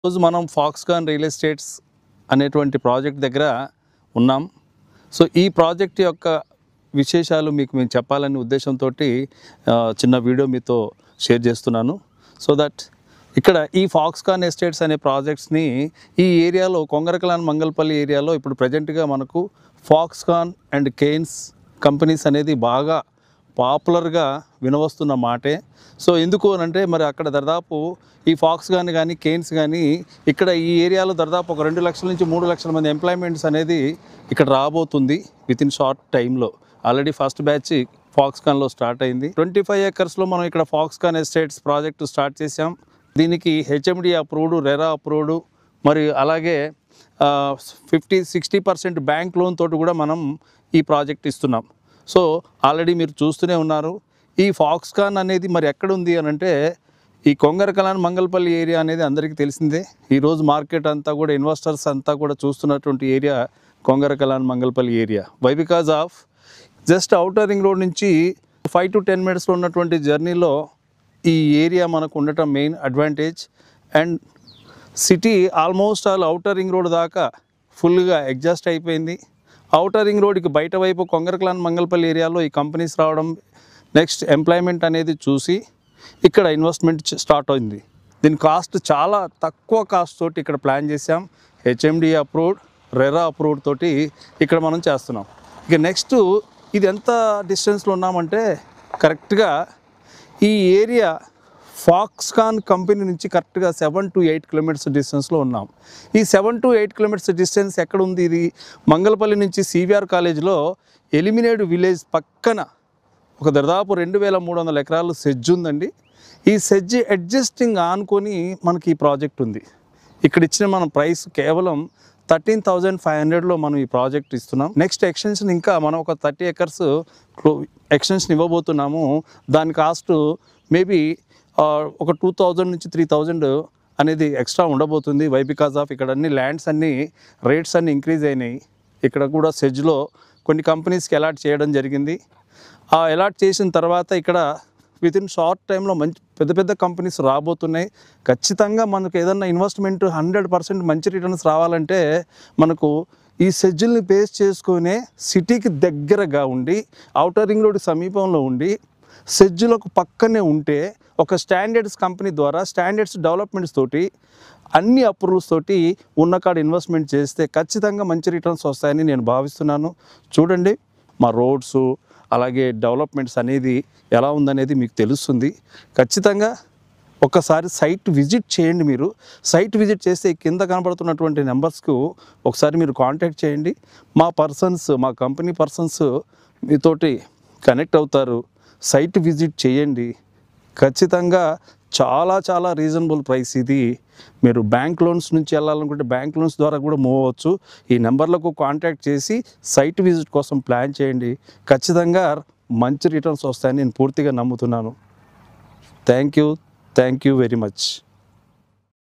రోజు మనం Foxconn real estates అనేటువంటి ప్రాజెక్ట్ దగ్గర ఉన్నాం. సో ఈ ప్రాజెక్ట్ యొక్క విశేషాలు మీకు మేము చెప్పాలనే ఉద్దేశంతో చిన్న వీడియో మీతో షేర్ చేస్తున్నాను. సో దట్ ఇక్కడ ఈ ఫాక్స్కాన్ ఎస్టేట్స్ అనే ప్రాజెక్ట్స్ని ఈ ఏరియాలో కొంగరకలాన్ మంగళపల్లి ఏరియాలో ఇప్పుడు ప్రజెంట్గా మనకు ఫాక్స్కాన్ అండ్ కెయిన్స్ కంపెనీస్ అనేది బాగా పాపులర్గా వినవస్తున్న మాటే. సో ఎందుకు అంటే మరి అక్కడ దాదాపు ఈ ఫాక్స్కాన్ కానీ కెయిన్స్ కానీ ఇక్కడ ఈ ఏరియాలో దాదాపు ఒక 2 లక్షల నుంచి 3 లక్షల మంది ఎంప్లాయ్మెంట్స్ అనేది ఇక్కడ రాబోతుంది వితిన్ షార్ట్ టైంలో. ఆల్రెడీ ఫస్ట్ బ్యాచ్ ఫాక్స్కాన్లో స్టార్ట్ అయింది. 25 ఏకర్స్లో మనం ఇక్కడ ఫాక్స్కాన్ ఎస్టేట్స్ ప్రాజెక్టు స్టార్ట్ చేసాం. దీనికి హెచ్ఎండి అప్రూవ్డ్, రెరా అప్రూవ్డ్, మరి అలాగే 50-60% బ్యాంక్ లోన్ తోటి కూడా మనం ఈ ప్రాజెక్ట్ ఇస్తున్నాం. సో ఆల్రెడీ మీరు చూస్తూనే ఉన్నారు. ఈ ఫాక్స్కాన్ అనేది మరి ఎక్కడ ఉంది అని అంటే ఈ కొంగరకలాన్ మంగళపల్లి ఏరియా అనేది అందరికీ తెలిసిందే. ఈరోజు మార్కెట్ అంతా కూడా ఇన్వెస్టర్స్ అంతా కూడా చూస్తున్నటువంటి area Kongarakalan Mangalpalli area. Why because of just outer ring road నుంచి 5 to 10 minutesలో ఉన్నటువంటి జర్నీలో ఈ ఏరియా మనకు ఉండటం main advantage. And city almost all outer ring road దాకా ఫుల్గా ఎగ్జాస్ట్ అయిపోయింది. ఔటర్ రింగ్ రోడ్కి బయట వైపు కొంగరకలాన్ మంగళపల్లి ఏరియాలో ఈ కంపెనీస్ రావడం, నెక్స్ట్ ఎంప్లాయ్మెంట్ అనేది చూసి ఇక్కడ ఇన్వెస్ట్మెంట్ స్టార్ట్ అయింది. దీని కాస్ట్ చాలా తక్కువ కాస్ట్ తోటి ఇక్కడ ప్లాన్ చేసాం. హెచ్ఎండి అప్రూవ్డ్, రెరా అప్రూవ్డ్ తోటి ఇక్కడ మనం చేస్తున్నాం. ఇక నెక్స్ట్ ఇది ఎంత డిస్టెన్స్లో ఉన్నామంటే కరెక్ట్గా ఈ ఏరియా ఫాక్స్కాన్ కంపెనీ నుంచి కరెక్ట్గా 7 to 8 kilometers డిస్టెన్స్లో ఉన్నాం. ఈ 7 to 8 kilometers డిస్టెన్స్ ఎక్కడ ఉంది? ఇది మంగళపల్లి నుంచి సివిఆర్ కాలేజ్లో ఎలిమినేట్ విలేజ్ పక్కన ఒక దాదాపు 2300 ఎకరాలు సెజ్ ఉందండి. ఈ సెజ్ అడ్జస్టింగ్ ఆనుకొని మనకి ఈ ప్రాజెక్ట్ ఉంది. ఇక్కడ ఇచ్చిన మనం ప్రైస్ కేవలం 13,500లో మనం ఈ ప్రాజెక్ట్ ఇస్తున్నాం. నెక్స్ట్ ఎక్స్టెన్షన్ ఇంకా మనం ఒక 30 acres ఎక్స్టెన్షన్ ఇవ్వబోతున్నాము. దాని కాస్ట్ మేబీ ఒక 2,000 నుంచి 3,000 అనేది ఎక్స్ట్రా ఉండబోతుంది. వై బికాజ్ ఆఫ్ ఇక్కడ అన్ని ల్యాండ్స్ అన్ని రేట్స్ అన్ని ఇంక్రీజ్ అయినాయి. ఇక్కడ కూడా సెజ్లో కొన్ని కంపెనీస్కి అలాట్ చేయడం జరిగింది. ఆ అలాట్ చేసిన తర్వాత ఇక్కడ వితిన్ షార్ట్ టైంలో మంచి పెద్ద పెద్ద కంపెనీస్ రాబోతున్నాయి. ఖచ్చితంగా మనకు ఏదన్నా ఇన్వెస్ట్మెంట్ 100% మంచి రిటర్న్స్ రావాలంటే మనకు ఈ సెజ్జుల్ని బేస్ చేసుకునే సిటీకి దగ్గరగా ఉండి, ఔటర్ రింగ్ రోడ్ సమీపంలో ఉండి, సెజ్జులకు పక్కనే ఉంటే ఒక స్టాండర్డ్స్ కంపెనీ ద్వారా స్టాండర్డ్స్ డెవలప్మెంట్స్ తోటి అన్ని అప్రూవ్స్ తోటి ఉన్న కాడ ఇన్వెస్ట్మెంట్ చేస్తే ఖచ్చితంగా మంచి రిటర్న్స్ వస్తాయని నేను భావిస్తున్నాను. చూడండి మా రోడ్స్ అలాగే డెవలప్మెంట్స్ అనేది ఎలా ఉందనేది మీకు తెలుస్తుంది. ఖచ్చితంగా ఒకసారి సైట్ విజిట్ చేయండి. మీరు సైట్ విజిట్ చేస్తే కింద కనబడుతున్నటువంటి నెంబర్స్కు ఒకసారి మీరు కాంటాక్ట్ చేయండి. మా కంపెనీ పర్సన్స్ మీతోటి కనెక్ట్ అవుతారు. సైట్ విజిట్ చేయండి. ఖచ్చితంగా చాలా చాలా రీజనబుల్ ప్రైస్ ఇది. మీరు బ్యాంక్ లోన్స్ నుంచి వెళ్ళాలనుకుంటే బ్యాంక్ లోన్స్ ద్వారా కూడా మూవ్ అవ్వచ్చు. ఈ నెంబర్లకు కాంటాక్ట్ చేసి సైట్ విజిట్ కోసం ప్లాన్ చేయండి. ఖచ్చితంగా మంచి రిటర్న్స్ వస్తాయని నేను పూర్తిగా నమ్ముతున్నాను. Thank you very much.